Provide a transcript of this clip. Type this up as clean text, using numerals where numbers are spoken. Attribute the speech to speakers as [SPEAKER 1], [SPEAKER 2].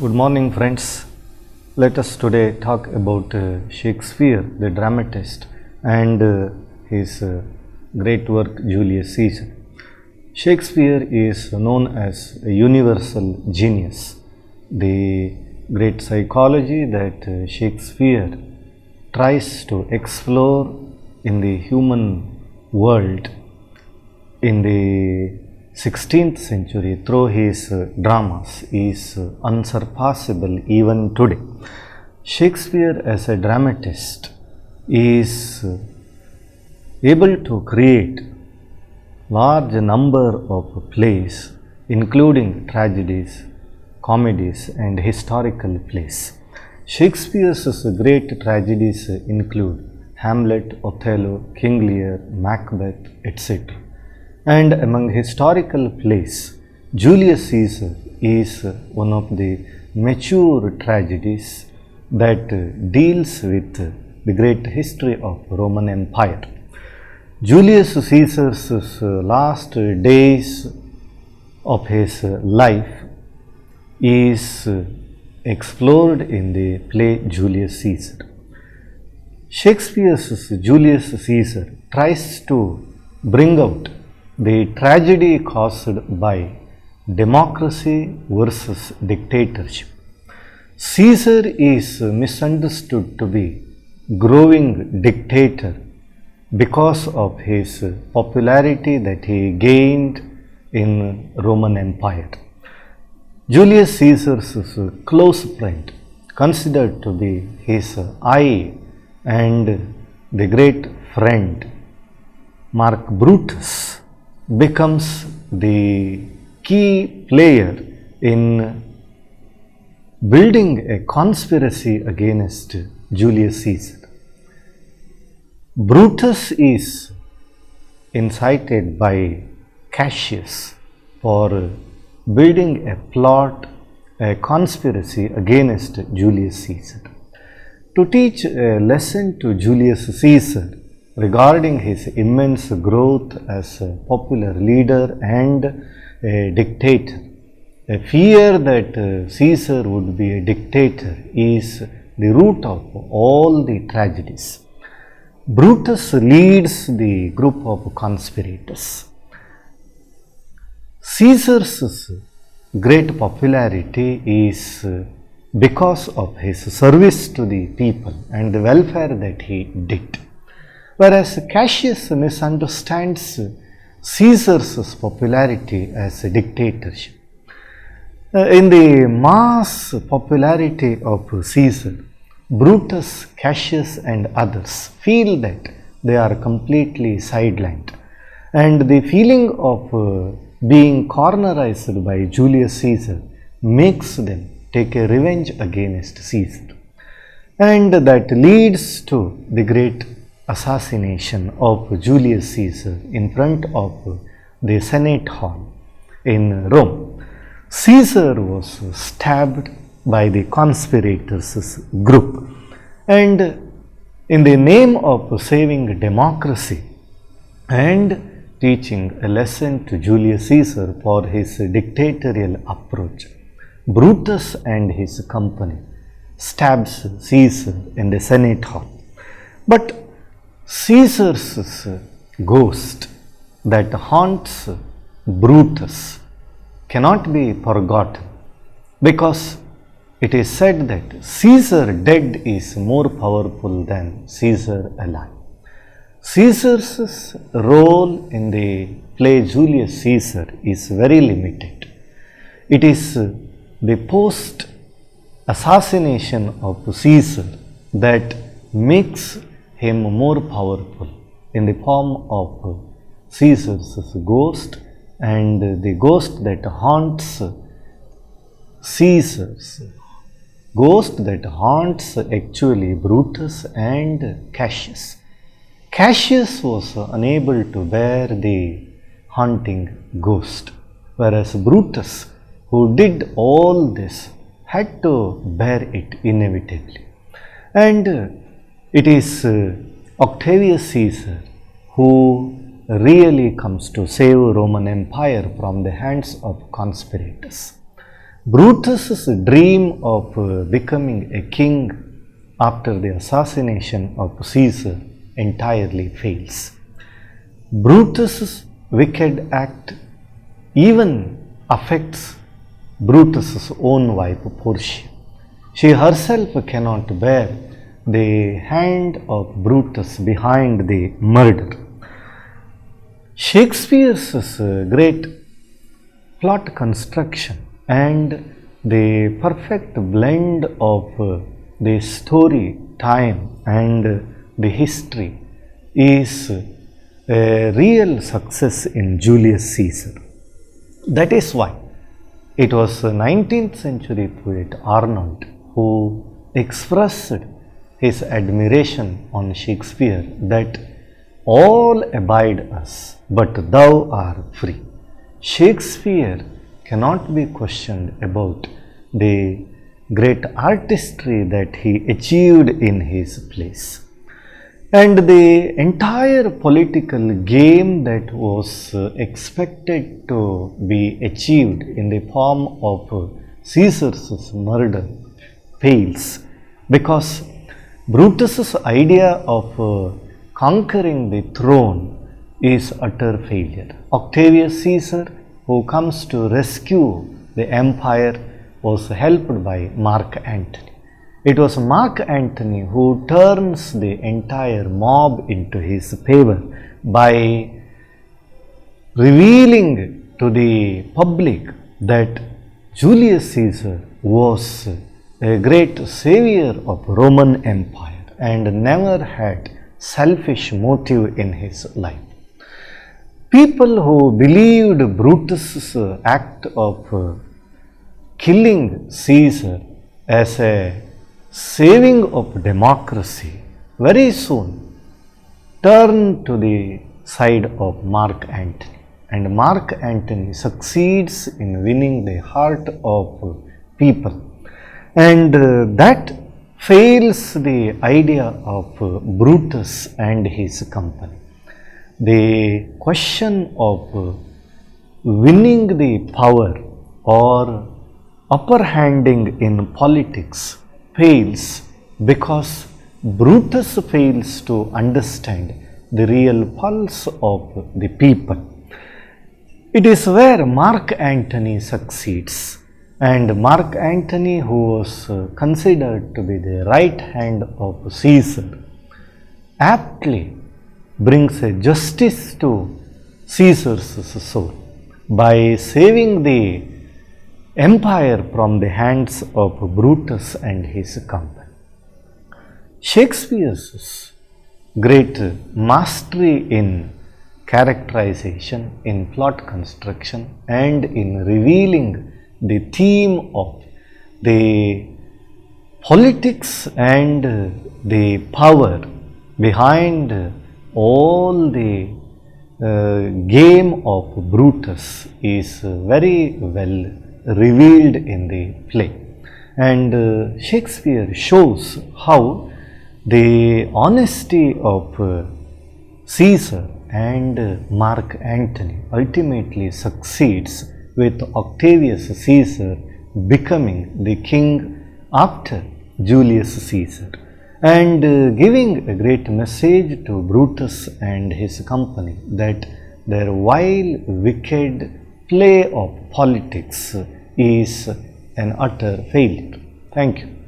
[SPEAKER 1] Good morning, friends. Let us today talk about Shakespeare, the dramatist, and his great work Julius Caesar. Shakespeare is known as a universal genius. The great psychology that Shakespeare tries to explore in the human world in the 16th century through his dramas is unsurpassable even today. Shakespeare as a dramatist is able to create large number of plays including tragedies, comedies and historical plays. Shakespeare's great tragedies include Hamlet, Othello, King Lear, Macbeth, etc. And among historical plays, Julius Caesar is one of the mature tragedies that deals with the great history of Roman Empire. Julius Caesar's last days of his life is explored in the play Julius Caesar. Shakespeare's Julius Caesar tries to bring out the tragedy caused by democracy versus dictatorship. Caesar is misunderstood to be growing dictator because of his popularity that he gained in Roman Empire. Julius Caesar's close friend, considered to be his eye and the great friend, Mark Brutus, becomes the key player in building a conspiracy against Julius Caesar. Brutus is incited by Cassius for building a plot, a conspiracy against Julius Caesar. To teach a lesson to Julius Caesar regarding his immense growth as a popular leader and a dictator. A fear that Caesar would be a dictator is the root of all the tragedies. Brutus leads the group of conspirators. Caesar's great popularity is because of his service to the people and the welfare that he did. Whereas Cassius misunderstands Caesar's popularity as a dictatorship. In the mass popularity of Caesar, Brutus, Cassius and others feel that they are completely sidelined, and the feeling of being cornerized by Julius Caesar makes them take a revenge against Caesar, and that leads to the great assassination of Julius Caesar in front of the Senate Hall in Rome. Caesar was stabbed by the conspirators' group, and in the name of saving democracy and teaching a lesson to Julius Caesar for his dictatorial approach, Brutus and his company stabs Caesar in the Senate Hall. But Caesar's ghost that haunts Brutus cannot be forgotten, because it is said that Caesar dead is more powerful than Caesar alive. Caesar's role in the play Julius Caesar is very limited. It is the post-assassination of Caesar that makes him more powerful in the form of Caesar's ghost, and the ghost that haunts Caesar's ghost that haunts actually Brutus and Cassius. Cassius was unable to bear the haunting ghost, whereas Brutus, who did all this, had to bear it inevitably. And it is Octavius Caesar who really comes to save Roman Empire from the hands of conspirators. Brutus's dream of becoming a king after the assassination of Caesar entirely fails. Brutus's wicked act even affects Brutus's own wife Portia. She herself cannot bear the hand of Brutus behind the murder. Shakespeare's great plot construction and the perfect blend of the story, time and the history is a real success in Julius Caesar. That is why it was 19th century poet Arnold who expressed his admiration on Shakespeare that all abide us, but thou art free. Shakespeare cannot be questioned about the great artistry that he achieved in his plays. And the entire political game that was expected to be achieved in the form of Caesar's murder fails, because Brutus's idea of conquering the throne is utter failure. Octavius Caesar, who comes to rescue the empire, was helped by Mark Antony. It was Mark Antony who turns the entire mob into his favor by revealing to the public that Julius Caesar was a great savior of Roman Empire and never had selfish motive in his life. People who believed Brutus's act of killing Caesar as a saving of democracy very soon turned to the side of Mark Antony, and Mark Antony succeeds in winning the heart of people, and that fails the idea of Brutus and his company. The question of winning the power or upper handing in politics fails because Brutus fails to understand the real pulse of the people. It is where Mark Antony succeeds, and Mark Antony, who was considered to be the right hand of Caesar, aptly brings a justice to Caesar's soul by saving the empire from the hands of Brutus and his company. Shakespeare's great mastery in characterization, in plot construction, and in revealing the theme of the politics and the power behind all the game of Brutus is very well revealed in the play, and Shakespeare shows how the honesty of Caesar and Mark Antony ultimately succeeds with Octavius Caesar becoming the king after Julius Caesar, and giving a great message to Brutus and his company that their vile, wicked play of politics is an utter failure. Thank you.